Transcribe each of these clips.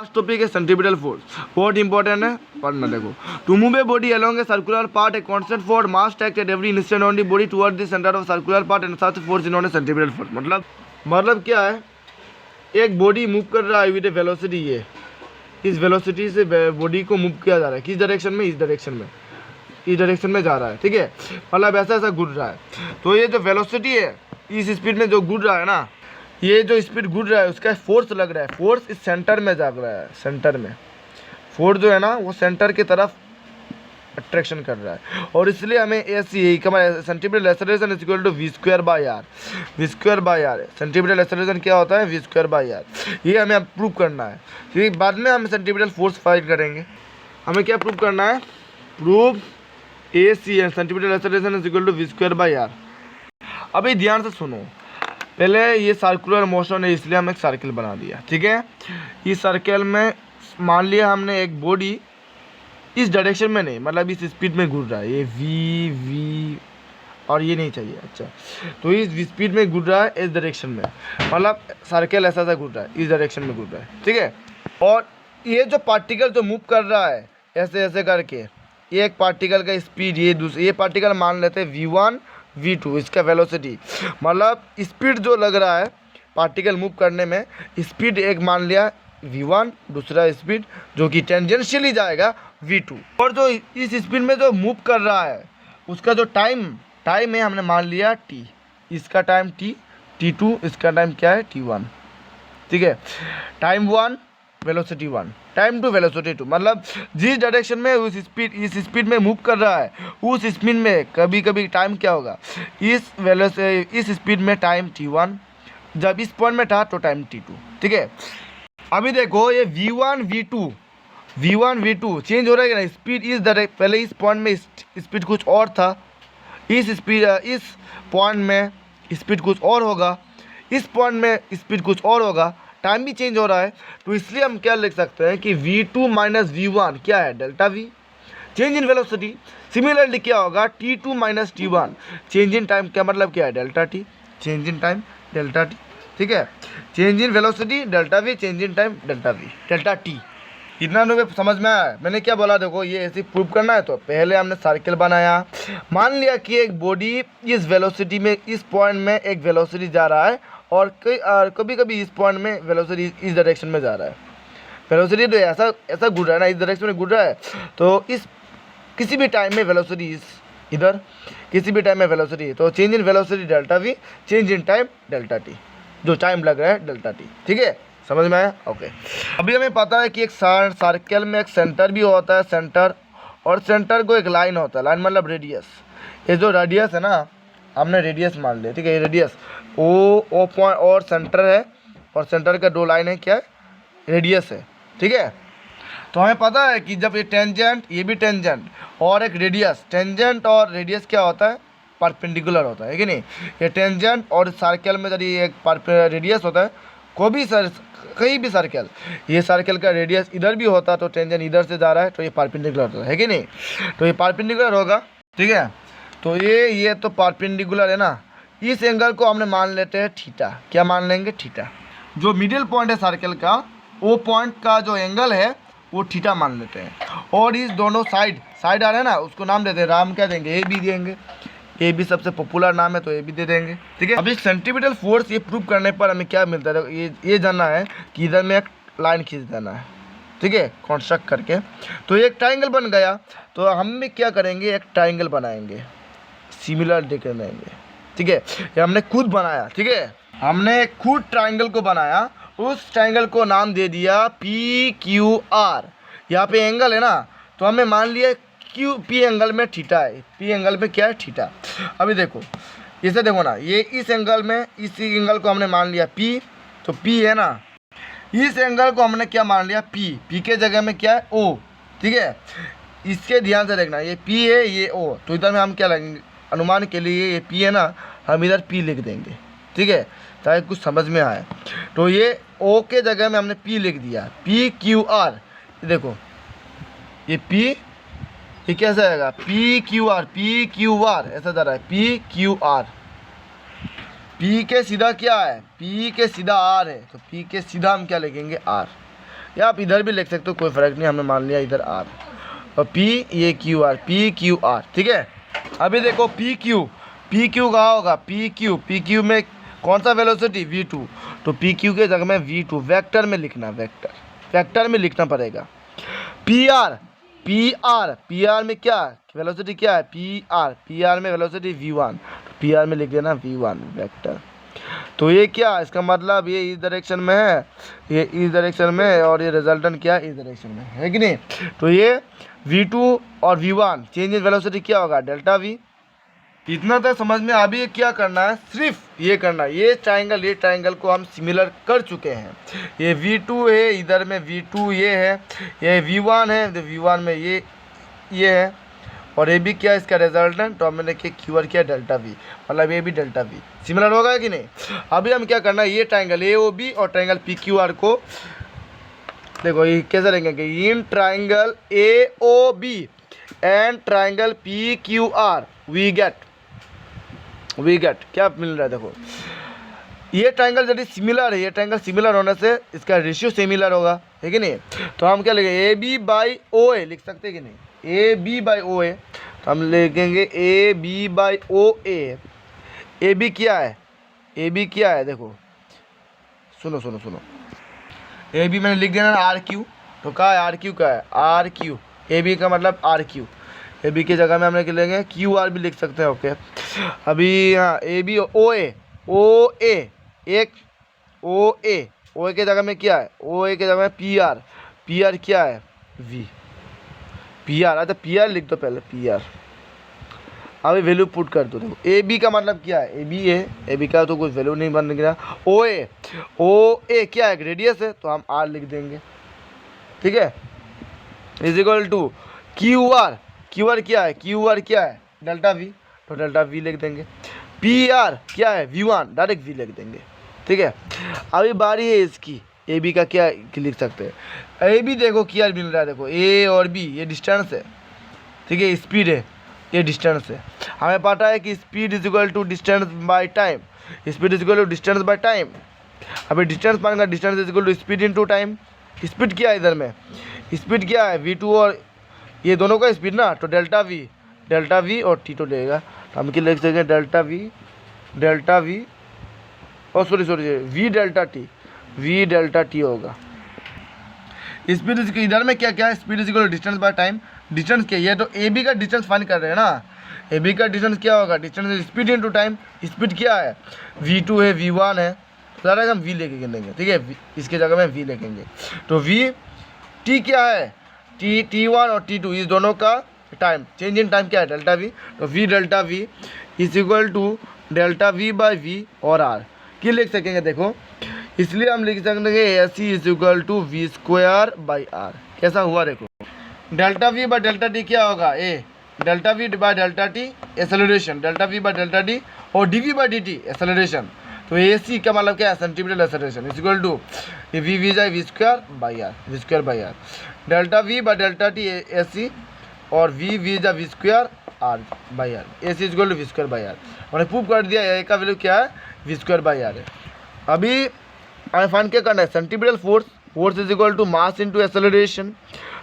Last topic है centripetal force, बहुत important है, पढ़ना देखो। To move a body along a circular path a constant force must act at every instant on the body toward the centre of circular path and such force is known as centripetal force. मतलब क्या है, एक body move कर रहा है with A velocity, ये इस velocity से बॉडी को मूव किया जा रहा है, किस डायरेक्शन में, इस डायरेक्शन में जा रहा है, ठीक है। मतलब ऐसा घूर रहा है। तो ये जो वेलोसिटी है, इस स्पीड में जो घूर रहा है ना, ये जो स्पीड घूर रहा है उसका फोर्स लग रहा है, फोर्स इस सेंटर में जाग रहा है, सेंटर में फोर्स जो है ना वो सेंटर की तरफ अट्रैक्शन कर रहा है। और इसलिए हमें ऐसी centripetal acceleration is equal to v square by R. Centripetal acceleration क्या होता है, v स्क्वायर बाई आर। ये हमें अब प्रूव करना है, ठीक है। बाद में हम सेंट्रीपिटल फोर्स फाइंड करेंगे। हमें क्या प्रूव करना है, prove AC centripetal acceleration is equal to v square by R. अभी ध्यान से सुनो, पहले ये सर्कुलर मोशन है इसलिए हम एक सर्कल बना दिया, ठीक है। इस सर्कल में मान लिया हमने एक बॉडी इस डायरेक्शन में नहीं, मतलब इस स्पीड में घूर रहा है, ये v और ये नहीं चाहिए, अच्छा। तो इस स्पीड में घूर रहा है इस डायरेक्शन में, मतलब सर्कल ऐसा घूर रहा है, इस डायरेक्शन में घूर रहा है, ठीक है। और ये जो पार्टिकल जो मूव कर रहा है ऐसे करके, ये एक पार्टिकल का स्पीड, ये पार्टिकल मान लेते हैं v1 v2, इसका वेलोसिटी, मतलब स्पीड जो लग रहा है पार्टिकल मूव करने में, स्पीड एक मान लिया v1, दूसरा स्पीड जो कि टेंजेंशियली जाएगा v2। और जो इस स्पीड में जो मूव कर रहा है उसका जो टाइम है हमने मान लिया t, इसका टाइम t2, इसका टाइम क्या है t1, ठीक है। टाइम 1 वेलोसिटी 1, टाइम 2 वेलोसिटी 2, मतलब जिस डायरेक्शन में इस स्पीड में मूव कर रहा है उस स्पीड में कभी कभी टाइम क्या होगा, इस स्पीड में टाइम t1, जब इस पॉइंट में था तो टाइम t2, ठीक है। अभी देखो ये v1 v2 चेंज हो रहा है ना, स्पीड इस डायरेक्ट, पहले इस पॉइंट में स्पीड कुछ और था, इस पॉइंट में स्पीड कुछ और होगा, इस पॉइंट में स्पीड कुछ और होगा, टाइम भी चेंज हो रहा है। तो इसलिए हम क्या लिख सकते हैं कि v2 माइनस v1 क्या है, delta v, change in velocity. Similarly क्या होगा, t2 minus t1, change in time, क्या मतलब क्या है, delta t, change in time delta t, ठीक है। Change in velocity delta v, change in time delta t। इतना लोग समझ में आया मैंने क्या बोला, देखो ये ऐसे प्रूव करना है। तो पहले हमने सर्कल बनाया, मान लिया कि एक बॉडी इस वेलोसिटी में, इस पॉइंट में एक वेलोसिटी जा रहा है, और कभी कभी इस पॉइंट में वेलोसिटी इस डायरेक्शन में जा रहा है, वेलोसिटी तो ऐसा घूर रहा है ना, इस डायरेक्शन में घूर रहा है। तो इस किसी भी टाइम में वेलोसिटी इधर, किसी भी टाइम में वेलोसिटी, तो change in velocity delta v, change in time delta t, जो टाइम लग रहा है डेल्टा t, ठीक है। समझ में आया, ओके। अभी हमें पता है कि एक सर्कल में एक सेंटर भी होता है, सेंटर, और सेंटर को एक लाइन होता है, लाइन मतलब रेडियस। ये जो रेडियस है ना, हमने रेडियस मान लिया, ठीक है। ये रेडियस ओ पॉइंट और सेंटर है, और सेंटर का दो लाइन है, क्या है, रेडियस है, ठीक है। तो हमें पता है कि जब ये टेंजेंट, ये भी टेंजेंट और एक रेडियस, टेंजेंट और रेडियस क्या होता है, परपेंडिकुलर होता है कि नहीं। ये टेंजेंट और सर्कल में यदि एक रेडियस होता है, कहीं भी सर्कल, ये सर्कल का रेडियस इधर भी होता तो टेंजेंट इधर से जा रहा है तो ये परपेंडिकुलर होता है कि नहीं। तो ये परपेंडिकुलर होगा, ठीक है। तो ये तो परपेंडिकुलर है ना, इस एंगल को हमने मान लेते हैं थीटा, क्या मान लेंगे, थीटा। जो मिडिल पॉइंट है सर्कल का, वो पॉइंट का जो एंगल है वो थीटा मान लेते हैं। और इस दोनों साइड आ रहे हैं ना, उसको नाम देते हैं, नाम क्या देंगे, ए बी देंगे, ए भी सबसे पॉपुलर नाम है तो ए भी दे देंगे, ठीक है। अभी सेंट्रीपिटल फोर्स ये प्रूव करने पर हमें क्या मिलता है, ये जानना है कि इधर में एक लाइन खींच देना है, ठीक है, कॉन्स्ट्रक्ट करके। तो एक ट्राइंगल बन गया, तो हम भी क्या करेंगे, एक ट्राइंगल बनाएंगे, सिमिलर बनाएंगे, ठीक है। ये हमने खुद बनाया, ठीक है, हमने खुद ट्राइंगल को बनाया, उस ट्राइंगल को नाम दे दिया PQR। यहाँ पे एंगल है ना, तो हमने मान लिया P एंगल में थीटा है, P एंगल में क्या है, थीटा। अभी देखो, इसे देखो ना, ये इस एंगल में, इस एंगल को हमने मान लिया P, तो P है ना, इस एंगल को हमने क्या मान लिया, P के जगह में क्या है, O, ठीक है। इसके ध्यान से देखना, ये P है, ये O, तो इधर में हम क्या लगेंगे, अनुमान के लिए ये P है ना, हम इधर P लिख देंगे, ठीक है, ताकि कुछ समझ में आए। तो ये O के जगह में हमने P लिख दिया, PQR। देखो ये P, ये कैसा आएगा, PQR ऐसा जा रहा है, PQR। P के सीधा क्या है, P के सीधा R है, तो P के सीधा हम क्या लिखेंगे, R। या आप इधर भी लिख सकते हो, कोई फ़र्क नहीं, हमने मान लिया इधर आर और पी ये Q R, P Q are, ठीक है। अभी देखो पी क्यू कहाँ होगा, पी क्यू में कौन सा वेलोसिटी v2, तो पी क्यू के जगह में v2 वेक्टर में लिखना, वेक्टर में लिखना पड़ेगा। पी आर में क्या वेलोसिटी क्या है, पी आर में वेलोसिटी v1, तो पी आर में लिख देना v1 वेक्टर। तो ये क्या, इसका मतलब ये इस डायरेक्शन में है, ये इस डायरेक्शन में है, और ये रिजल्टेंट क्या है, इस डायरेक्शन में है कि नहीं। तो ये v2 और v1 चेंज इन वेलोसिटी क्या होगा, डेल्टा v। इतना तक समझ में। अभी क्या करना है, सिर्फ ये करना है, ये ट्राइंगल को हम सिमिलर कर चुके हैं। ये v2 है, इधर में v2 ये है, ये v1 है, तो v1 में ये है, और ये भी क्या इसका रिजल्टेंट, तो हमने क्यू आर किया डेल्टा वी, मतलब ये भी डेल्टा वी सिमिलर होगा कि नहीं। अभी हम क्या करना है, ये ट्राइंगल ए ओ बी और ट्राइंगल पी क्यू आर को देखो ये कैसे लिखेंगे, in triangle A O B and triangle P Q R we get क्या मिल रहा है, देखो ये ट्राइंगल यदि सिमिलर है, ये ट्राइंगल सिमिलर होने से इसका रेशियो सिमिलर होगा, है कि नहीं। तो हम क्या लिखेंगे, ए बी बाई ओ ए लिख सकते हैं कि नहीं, ए बी बाई ओ ए, तो हम लिखेंगे A B by O A. A B क्या है, देखो सुनो, ए बी मैंने लिख देना आर क्यू, तो क्या है R Q, R Q, A B का मतलब आर क्यू, ए बी की जगह में हमने क्या लेंगे, क्यू आर भी लिख सकते हैं, ओके। अभी हाँ ए बी ओ ए एक ओ ए के जगह में क्या है, ओ ए के जगह में पी आर क्या है, वी पी आर, अच्छा पी आर लिख दो पहले, पी आर अभी वैल्यू पुट कर दो। देखो ए बी का मतलब क्या है, ए बी है, ए बी का तो कुछ वैल्यू नहीं बन गया। ओ ए क्या है, रेडियस है, तो हम आर लिख देंगे, ठीक है, is equal to Q R क्या है, डेल्टा वी, तो डेल्टा वी लिख देंगे। पी आर क्या है, v1, डायरेक्ट v लिख देंगे, ठीक है। अभी बारी है इसकी, ए बी का क्या लिख सकते हैं, ए बी देखो क्या मिल रहा है, देखो ए और बी ये डिस्टेंस है, ठीक है, स्पीड है, ये डिस्टेंस है। हमें पता है कि speed is equal to distance by time, speed is equal to distance by time. अभी डिस्टेंस पाएंगे, distance is equal to speed into time. Speed क्या है, इधर में स्पीड क्या है, v2 और ये दोनों का स्पीड ना, तो डेल्टा वी और t2 लगेगा, तो हम क्या लिख सकते हैं, डेल्टा वी और सॉरी वी डेल्टा टी होगा। स्पीड इधर में क्या है, speed is equal to distance by time. Distance क्या है, तो ए बी का डिस्टेंस फाइंड कर रहे हैं ना, ए बी का डिस्टेंस क्या होगा, distance speed into time. Speed क्या है, v2 है, v1 है, तो डायरेक्ट हम v लेके गिनेंगे, ठीक है, इसके जगह में v लिखेंगे। तो v टी क्या है, T1 और T2 इस दोनों का टाइम, चेंज इन टाइम क्या है, डेल्टा वी, तो v delta V is equal to delta V by V और आर क्या लिख सकेंगे, देखो इसलिए हम लिख सकेंगे A C is equal to V square by R. कैसा हुआ, देखो delta V by delta T क्या होगा, A delta V by delta T acceleration, delta V by delta T और D V by D T acceleration. तो A C का मतलब क्या है, centimetre acceleration is equal to V जाए V square by R, delta V by delta T A C और V जा V square R by R, A C is equal to V square by R. मैंने prove कर दिया ए का value क्या है, V square by are है। अभी हमें फाइंड क्या करना है, centimetre force is equal to mass into acceleration.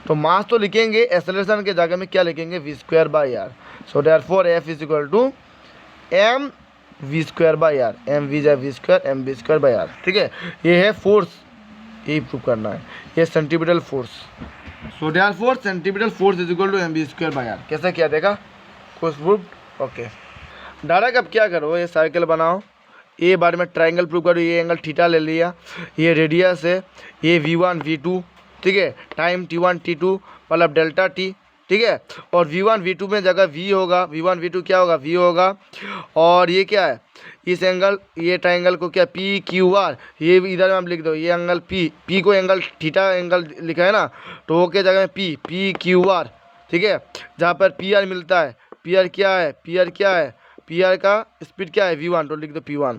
तो मास तो लिखेंगे, एक्सेलरेशन के जगह में क्या लिखेंगे, V square by R. So therefore F is equal to M V square by R, M V जा V square M V square by R, ठीक है। ये है फोर्स, यही प्रूव करना है, ये centimetre force. So therefore centimetre force is equal to M V square by R. कैसा किया देखा, कुछ प्रूव, ओके। डायरेक्ट अब क्या करो, ये साइकिल बनाओ, ये बारे में ट्राइंगल प्रूव करो, ये एंगल थीटा ले लिया, ये रेडियस है, ये v1 v2, ठीक है, टाइम t1 t2 मतलब डेल्टा टी, ठीक है, और v1 v2 में जगह v होगा, v1 v2 क्या होगा, v होगा, और ये क्या है, इस एंगल, ये ट्राइंगल को क्या p q r, ये इधर में हम लिख दो, ये एंगल p को एंगल थीटा एंगल लिखा है ना, तो वो के जगह में p q r, ठीक है, जहाँ पर पी आर मिलता है, पी आर क्या है, पी आर का स्पीड क्या है, v1, तो लिख दो p1,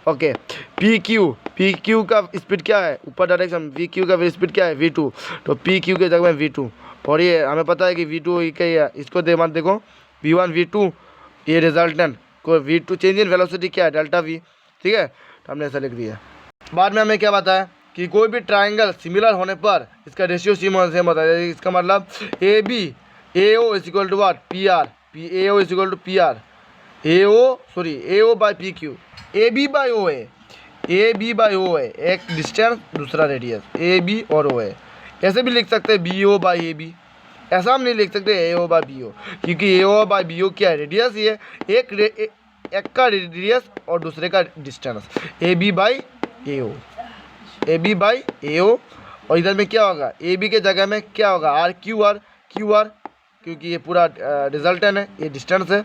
ओके। पी क्यू का स्पीड क्या है, ऊपर डायरेक्शन, वी क्यू का स्पीड क्या है, v2, तो पी क्यू के जगह में v2, और ये हमें पता है कि v2 क्या है, इसको मत देखो, v1 v2, ये रिजल्टेंट को v2 चेंज इन वेलोसिटी क्या है, डेल्टा वी, ठीक है, तो हमने ऐसा लिख दिया। बाद में हमें क्या बताया कि कोई भी ट्राइंगल सिमिलर होने पर इसका रेशियो सेम होता है। इसका मतलब A B A O is equal to what P R, P A O is equal to P R, A O by P Q, A B by O है, A B by O है, एक distance दूसरा radius, A B और ओ है। ऐसे भी लिख सकते हैं B O by A B, ऐसा हम नहीं लिख सकते ए ओ बाई बी ओ, क्योंकि ए ओ बाई बी ओ क्या है, रेडियस ही है, एक का रेडियस और दूसरे का distance, A B by A O, A B by A O. और इधर में क्या होगा, ए बी के जगह में क्या होगा R Q R, Q R क्योंकि ये पूरा रिजल्टेंट है, ये डिस्टेंस है।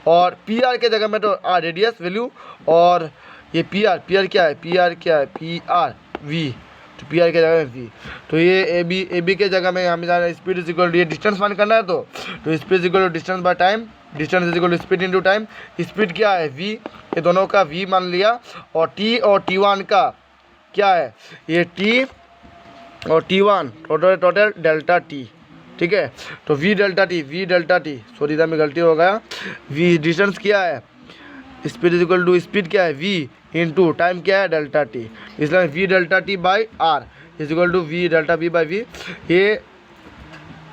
और पी आर के जगह में तो आर रेडियस वैल्यू, और ये पी आर क्या है, P R P R V, तो पी आर के जगह में वी। तो ये ए बी के जगह में हमें जाना स्पीड इज इक्वल टू, ये डिस्टेंस फाइंड करना है तो speed is equal to distance by time, distance is equal to speed into time. Speed क्या है वी, ये दोनों का वी मान लिया, और टी और टी वन का क्या है, ये टी और T one total delta T, ठीक है। तो वी डेल्टा टी सॉरी इधर में गलती हो गया, वी डिस्टेंस क्या है, speed is equal to speed क्या है वी इंटू टाइम क्या है डेल्टा टी, इसलिए V delta T by R is equal to V delta V by V.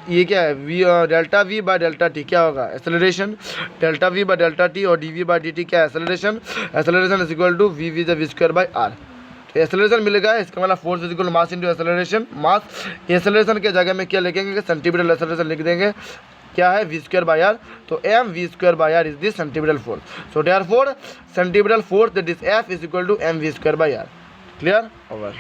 ये क्या है V delta V by delta T क्या होगा acceleration, delta V by delta T और D V by D T क्या है acceleration, acceleration is equal to V V the V square by R. तो acceleration मिलेगा, इसका मतलब force is equal to mass into acceleration, mass acceleration के जगह में क्या लिखेंगे सेंटीमीटर एक्सेलरेशन लिख देंगे, क्या है वी स्क्वायर बाई आर। तो M V square by R is this centimetre force, so therefore centimetre force that is F is equal to M V square by R. Clear over.